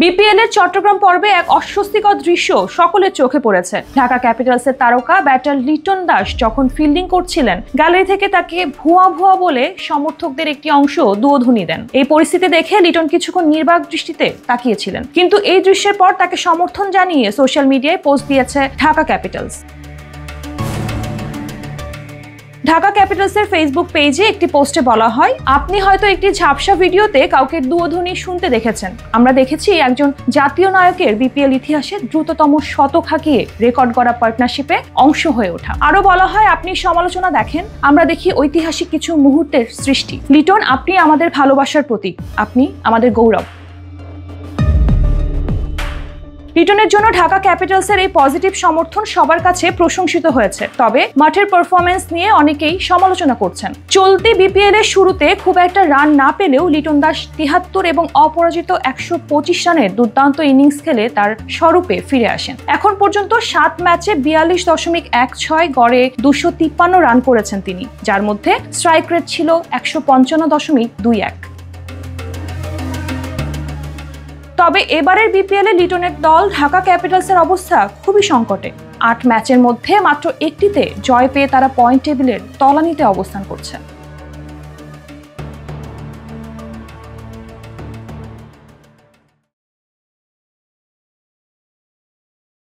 BPL এর চট্টগ্রাম পর্বে এক অস্বস্তিকর দৃশ্য সকলের চোখে পড়েছে। ঢাকা ক্যাপিটালসের তারকা ব্যাটার লিটন দাস যখন ফিল্ডিং করছিলেন, গ্যালারি থেকে তাকে ভুয়া ভুয়া বলে সমর্থকদের একটি অংশ দুয়োধ্বনি দেন। এই পরিস্থিতি দেখে লিটন কিছুক্ষণ নির্বাক দৃষ্টিতে তাকিয়েছিলেন, কিন্তু এই দৃশ্যের পর তাকে সমর্থন জানিয়ে সোশ্যাল মিডিয়ায় পোস্ট দিয়েছে ঢাকা ক্যাপিটালস। ঢাকা ক্যাপিটালসের ফেসবুক পেজে একটি পোস্টে বলা হয়, আপনি হয়তো একটি ঝাপসা ভিডিওতে কাউকে দুয়োধ্বনি শুনতে দেখেছেন। আমরা দেখেছি একজন জাতীয় নায়কের বিপিএল ইতিহাসে দ্রুততম শতক হাঁকিয়ে রেকর্ড করা পার্টনারশিপে অংশ হয়ে ওঠা। আরো বলা হয়, আপনি সমালোচনা দেখেন, আমরা দেখি ঐতিহাসিক কিছু মুহূর্তের সৃষ্টি। লিটন, আপনি আমাদের ভালোবাসার প্রতীক, আপনি আমাদের গৌরব। লিটনের জন্য ঢাকা ক্যাপিটালসের এই পজিটিভ সমর্থন সবার কাছে প্রশংসিত হয়েছে। তবে মাঠের পারফরমেন্স নিয়ে অনেকেই সমালোচনা করছেন। চলতি বিপিএল এর শুরুতে খুব একটা রান না পেলেও লিটন দাস ৭৩ এবং অপরাজিত ১২৫ রানের দুর্দান্ত ইনিংস খেলে তার স্বরূপে ফিরে আসেন। এখন পর্যন্ত ৭ ম্যাচে ৪২.১৬ গড়ে ২৫৩ রান করেছেন তিনি, যার মধ্যে স্ট্রাইক রেট ছিল ১৫৫.২১। তবে এবারের বিপিএল এ লিটনের দল ঢাকা ক্যাপিটালসের অবস্থা খুবই সংকটে। ৮ ম্যাচের মধ্যে মাত্র একটিতে জয় পেয়ে তারা পয়েন্ট টেবিলের তলানিতে অবস্থান করছে।